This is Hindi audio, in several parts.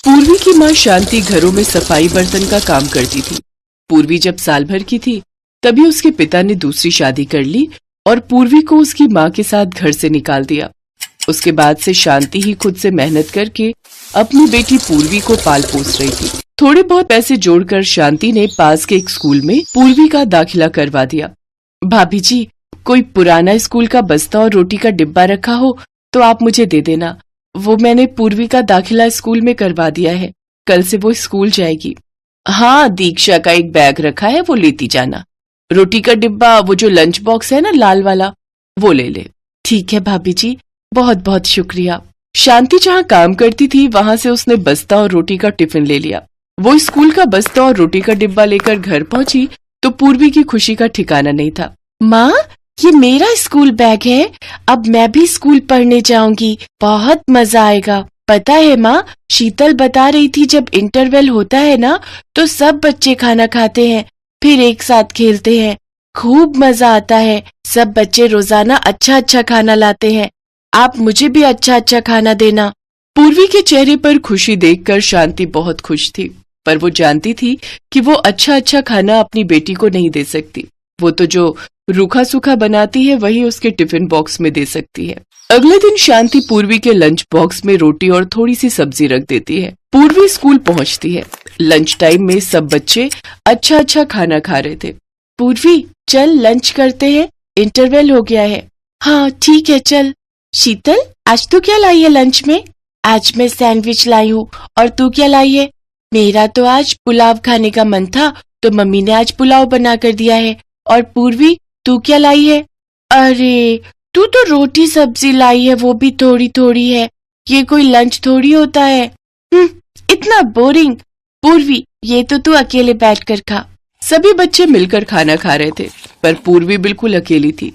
पूर्वी की माँ शांति घरों में सफाई बर्तन का काम करती थी। पूर्वी जब साल भर की थी तभी उसके पिता ने दूसरी शादी कर ली और पूर्वी को उसकी माँ के साथ घर से निकाल दिया। उसके बाद से शांति ही खुद से मेहनत करके अपनी बेटी पूर्वी को पाल पोस रही थी। थोड़े बहुत पैसे जोड़कर शांति ने पास के एक स्कूल में पूर्वी का दाखिला करवा दिया। भाभी जी, कोई पुराना स्कूल का बस्ता और रोटी का डिब्बा रखा हो तो आप मुझे दे देना। वो मैंने पूर्वी का दाखिला स्कूल में करवा दिया है, कल से वो स्कूल जाएगी। हाँ, दीक्षा का एक बैग रखा है, वो लेती जाना। रोटी का डिब्बा, वो जो लंच बॉक्स है ना लाल वाला, वो ले ले। ठीक है भाभी जी, बहुत बहुत शुक्रिया। शांति जहाँ काम करती थी वहां से उसने बस्ता और रोटी का टिफिन ले लिया। वो स्कूल का बस्ता और रोटी का डिब्बा लेकर घर पहुंची तो पूर्वी की खुशी का ठिकाना नहीं था। माँ, ये मेरा स्कूल बैग है, अब मैं भी स्कूल पढ़ने जाऊंगी, बहुत मजा आएगा। पता है माँ, शीतल बता रही थी जब इंटरवल होता है ना तो सब बच्चे खाना खाते हैं, फिर एक साथ खेलते हैं, खूब मजा आता है। सब बच्चे रोजाना अच्छा अच्छा खाना लाते हैं, आप मुझे भी अच्छा अच्छा खाना देना। पूर्वी के चेहरे पर खुशी देखकर शांति बहुत खुश थी, पर वो जानती थी कि वो अच्छा अच्छा खाना अपनी बेटी को नहीं दे सकती। वो तो जो रूखा सूखा बनाती है वही उसके टिफिन बॉक्स में दे सकती है। अगले दिन शांति पूर्वी के लंच बॉक्स में रोटी और थोड़ी सी सब्जी रख देती है। पूर्वी स्कूल पहुंचती है। लंच टाइम में सब बच्चे अच्छा अच्छा खाना खा रहे थे। पूर्वी, चल लंच करते हैं, इंटरवल हो गया है। हाँ ठीक है, चल। शीतल, आज तू क्या लाई है लंच में? आज मैं सैंडविच लाई हूँ, और तू क्या लाई है? मेरा तो आज पुलाव खाने का मन था तो मम्मी ने आज पुलाव बना कर दिया है। और पूर्वी, तू क्या लाई है? अरे, तू तो रोटी सब्जी लाई है, वो भी थोड़ी थोड़ी है। ये कोई लंच थोड़ी होता है। इतना बोरिंग। पूर्वी, ये तो तू अकेले बैठकर खा। सभी बच्चे मिलकर खाना खा रहे थे, पर पूर्वी बिल्कुल अकेली थी।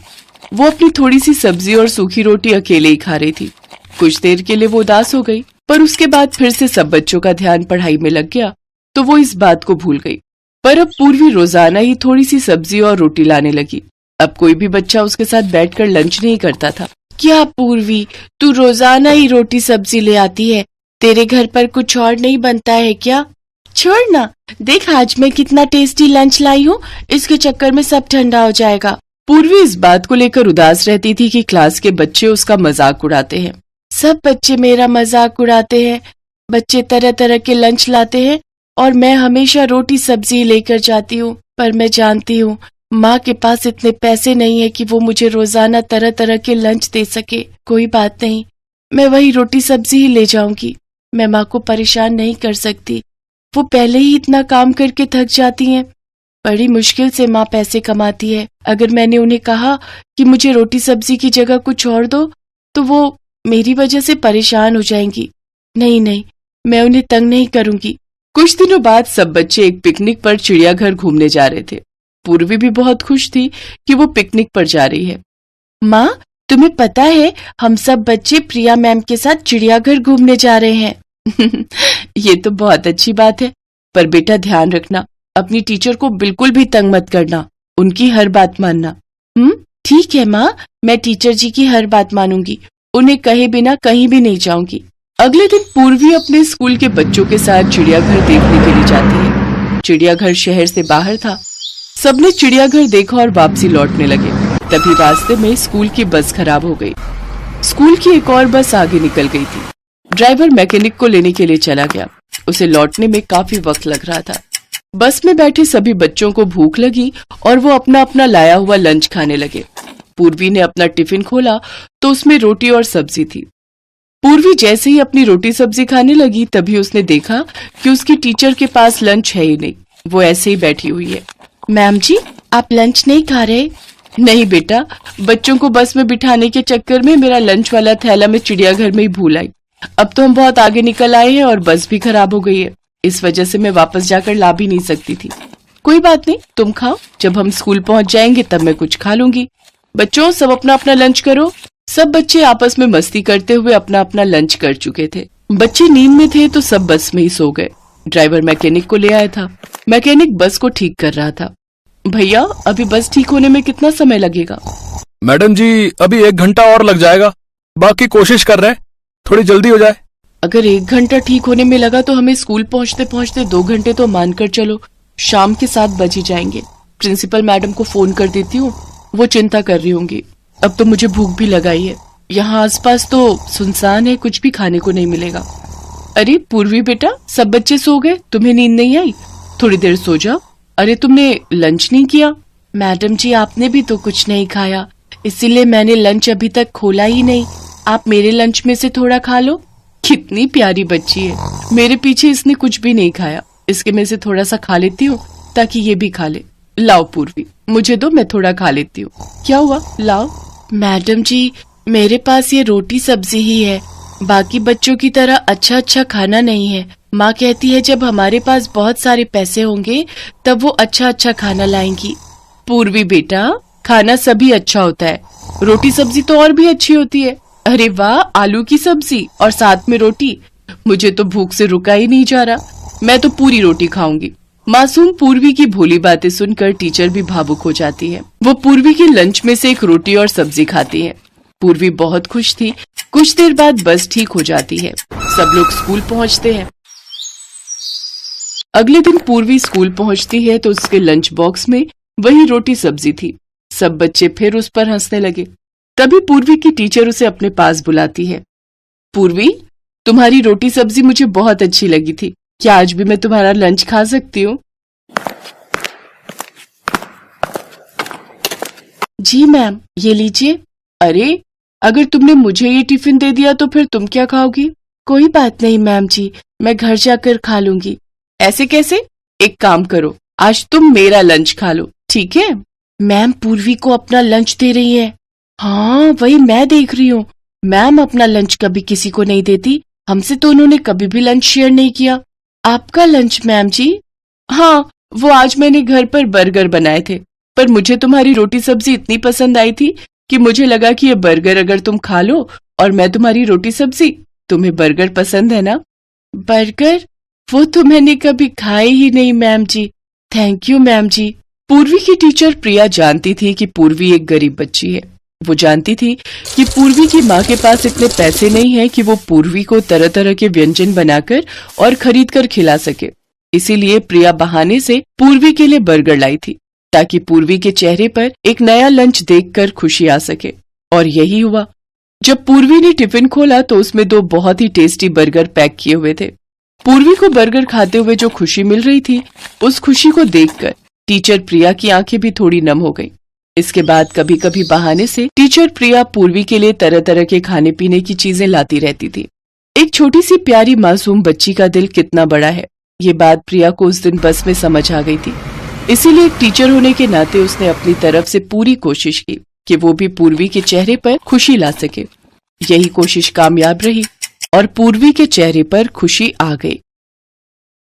वो अपनी थोड़ी सी सब्जी और सूखी रोटी अकेले ही खा रही थी। कुछ देर के लिए वो उदास हो गई, पर उसके बाद फिर से सब बच्चों का ध्यान पढ़ाई में लग गया तो वो इस बात को भूल गई। पर अब पूर्वी रोजाना ही थोड़ी सी सब्जी और रोटी लाने लगी। अब कोई भी बच्चा उसके साथ बैठकर लंच नहीं करता था। क्या पूर्वी, तू रोजाना ही रोटी सब्जी ले आती है? तेरे घर पर कुछ और नहीं बनता है क्या? छोड़ ना, देख आज मैं कितना टेस्टी लंच लाई हूँ, इसके चक्कर में सब ठंडा हो जाएगा। पूर्वी इस बात को लेकर उदास रहती थी कि क्लास के बच्चे उसका मजाक उड़ाते हैं। सब बच्चे मेरा मजाक उड़ाते हैं, बच्चे तरह तरह के लंच लाते हैं और मैं हमेशा रोटी सब्जी लेकर जाती हूँ। पर मैं जानती हूँ माँ के पास इतने पैसे नहीं है कि वो मुझे रोजाना तरह तरह के लंच दे सके। कोई बात नहीं, मैं वही रोटी सब्जी ही ले जाऊंगी। मैं माँ को परेशान नहीं कर सकती, वो पहले ही इतना काम करके थक जाती हैं। बड़ी मुश्किल से माँ पैसे कमाती है। अगर मैंने उन्हें कहा कि मुझे रोटी सब्जी की जगह कुछ और दो तो वो मेरी वजह से परेशान हो जाएंगी। नहीं नहीं, मैं उन्हें तंग नहीं करूंगी। कुछ दिनों बाद सब बच्चे एक पिकनिक पर चिड़ियाघर घूमने जा रहे थे। पूर्वी भी बहुत खुश थी कि वो पिकनिक पर जा रही है। माँ, तुम्हें पता है हम सब बच्चे प्रिया मैम के साथ चिड़ियाघर घूमने जा रहे हैं। ये तो बहुत अच्छी बात है, पर बेटा ध्यान रखना, अपनी टीचर को बिल्कुल भी तंग मत करना, उनकी हर बात मानना। ठीक है माँ, मैं टीचर जी की हर बात मानूंगी, उन्हें कहे बिना कहीं भी नहीं जाऊंगी। अगले दिन पूर्वी अपने स्कूल के बच्चों के साथ चिड़ियाघर देखने के लिए जाती है। चिड़ियाघर शहर से बाहर था। सबने चिड़ियाघर देखा और वापसी लौटने लगे। तभी रास्ते में स्कूल की बस खराब हो गई। स्कूल की एक और बस आगे निकल गई थी। ड्राइवर मैकेनिक को लेने के लिए चला गया। उसे लौटने में काफी वक्त लग रहा था। बस में बैठे सभी बच्चों को भूख लगी और वो अपना अपना लाया हुआ लंच खाने लगे। पूर्वी ने अपना टिफिन खोला तो उसमें रोटी और सब्जी थी। पूर्वी जैसे ही अपनी रोटी सब्जी खाने लगी तभी उसने देखा कि उसकी टीचर के पास लंच है ही नहीं, वो ऐसे ही बैठी हुई है। मैम जी, आप लंच नहीं खा रहे? नहीं बेटा, बच्चों को बस में बिठाने के चक्कर में मेरा लंच वाला थैला मैं चिड़ियाघर में ही भूल आई। अब तो हम बहुत आगे निकल आए हैं और बस भी खराब हो गई है, इस वजह से मैं वापस जाकर ला भी नहीं सकती थी। कोई बात नहीं, तुम खाओ, जब हम स्कूल पहुंच जाएंगे तब मैं कुछ खा लूंगी। बच्चों, सब अपना अपना लंच करो। सब बच्चे आपस में मस्ती करते हुए अपना अपना लंच कर चुके थे। बच्चे नींद में थे तो सब बस में ही सो गए। ड्राइवर मैकेनिक को ले आया था। मैकेनिक बस को ठीक कर रहा था। भैया, अभी बस ठीक होने में कितना समय लगेगा? मैडम जी, अभी 1 घंटा और लग जाएगा, बाकी कोशिश कर रहे हैं थोड़ी जल्दी हो जाए। अगर 1 घंटा ठीक होने में लगा तो हमें स्कूल पहुंचते पहुंचते 2 घंटे तो मानकर चलो शाम के 7 बज ही जाएंगे। प्रिंसिपल मैडम को फोन कर देती हूँ, वो चिंता कर रही होंगी। अब तो मुझे भूख भी लगाई है। यहाँ आसपास तो सुनसान है, कुछ भी खाने को नहीं मिलेगा। अरे पूर्वी बेटा, सब बच्चे सो गए, तुम्हें नींद नहीं आई? थोड़ी देर सो जाओ। अरे तुमने लंच नहीं किया? मैडम जी आपने भी तो कुछ नहीं खाया, इसीलिए मैंने लंच अभी तक खोला ही नहीं। आप मेरे लंच में से थोड़ा खा लो। कितनी प्यारी बच्ची है, मेरे पीछे इसने कुछ भी नहीं खाया। इसके में से थोड़ा सा खा लेती हूँ ताकि ये भी खा ले। लाओ पूर्वी, मुझे दो, मैं थोड़ा खा लेती हूँ। क्या हुआ, लाओ। मैडम जी मेरे पास ये रोटी सब्जी ही है, बाकी बच्चों की तरह अच्छा अच्छा खाना नहीं है। माँ कहती है जब हमारे पास बहुत सारे पैसे होंगे तब वो अच्छा अच्छा खाना लाएंगी। पूर्वी बेटा, खाना सभी अच्छा होता है, रोटी सब्जी तो और भी अच्छी होती है। अरे वाह, आलू की सब्जी और साथ में रोटी। मुझे तो भूख से रुका ही नहीं जा रहा, मैं तो पूरी रोटी खाऊंगी। मासूम पूर्वी की भोली बातें सुनकर टीचर भी भावुक हो जाती है। वो पूर्वी के लंच में से एक रोटी और सब्जी खाती है। पूर्वी बहुत खुश थी। कुछ देर बाद बस ठीक हो जाती है, सब लोग स्कूल पहुंचते हैं। अगले दिन पूर्वी स्कूल पहुंचती है तो उसके लंच बॉक्स में वही रोटी सब्जी थी। सब बच्चे फिर उस पर हंसने लगे। तभी पूर्वी की टीचर उसे अपने पास बुलाती है। पूर्वी, तुम्हारी रोटी सब्जी मुझे बहुत अच्छी लगी थी, क्या आज भी मैं तुम्हारा लंच खा सकती हूँ? जी मैम, ये लीजिए। अरे, अगर तुमने मुझे ये टिफिन दे दिया तो फिर तुम क्या खाओगी? कोई बात नहीं मैम जी, मैं घर जाकर खा लूंगी। ऐसे कैसे? एक काम करो, आज तुम मेरा लंच खा लो, ठीक है? मैम पूर्वी को अपना लंच दे रही है। हाँ वही मैं देख रही हूँ, मैम अपना लंच कभी किसी को नहीं देती, हमसे तो उन्होंने कभी भी लंच शेयर नहीं किया। आपका लंच मैम जी? हाँ, वो आज मैंने घर पर बर्गर बनाए थे, पर मुझे तुम्हारी रोटी सब्जी इतनी पसंद आई थी कि मुझे लगा कि ये बर्गर अगर तुम खा लो और मैं तुम्हारी रोटी सब्जी। तुम्हें बर्गर पसंद है ना? बर्गर? वो तो मैंने कभी खाए ही नहीं ma'am ji. Thank you ma'am ji. Purvi की टीचर प्रिया जानती थी कि पूर्वी एक गरीब बच्ची है। वो जानती थी कि पूर्वी की माँ के पास इतने पैसे नहीं है कि वो पूर्वी को तरह तरह के व्यंजन बनाकर और खरीद कर खिला सके। इसीलिए प्रिया बहाने से पूर्वी के लिए बर्गर लाई थी ताकि पूर्वी के चेहरे पर एक नया लंच देखकर खुशी आ सके। और यही हुआ। जब पूर्वी ने टिफिन खोला तो उसमें 2 बहुत ही टेस्टी बर्गर पैक किए हुए थे। पूर्वी को बर्गर खाते हुए जो खुशी मिल रही थी, उस खुशी को देखकर टीचर प्रिया की आंखें भी थोड़ी नम हो गईं। इसके बाद कभी कभी बहाने से टीचर प्रिया पूर्वी के लिए तरह तरह के खाने पीने की चीजें लाती रहती थी। एक छोटी सी प्यारी मासूम बच्ची का दिल कितना बड़ा है, ये बात प्रिया को उस दिन बस में समझ आ गई थी। इसीलिए एक टीचर होने के नाते उसने अपनी तरफ से पूरी कोशिश की कि वो भी पूर्वी के चेहरे पर खुशी ला सके। यही कोशिश कामयाब रही और पूर्वी के चेहरे पर खुशी आ गई।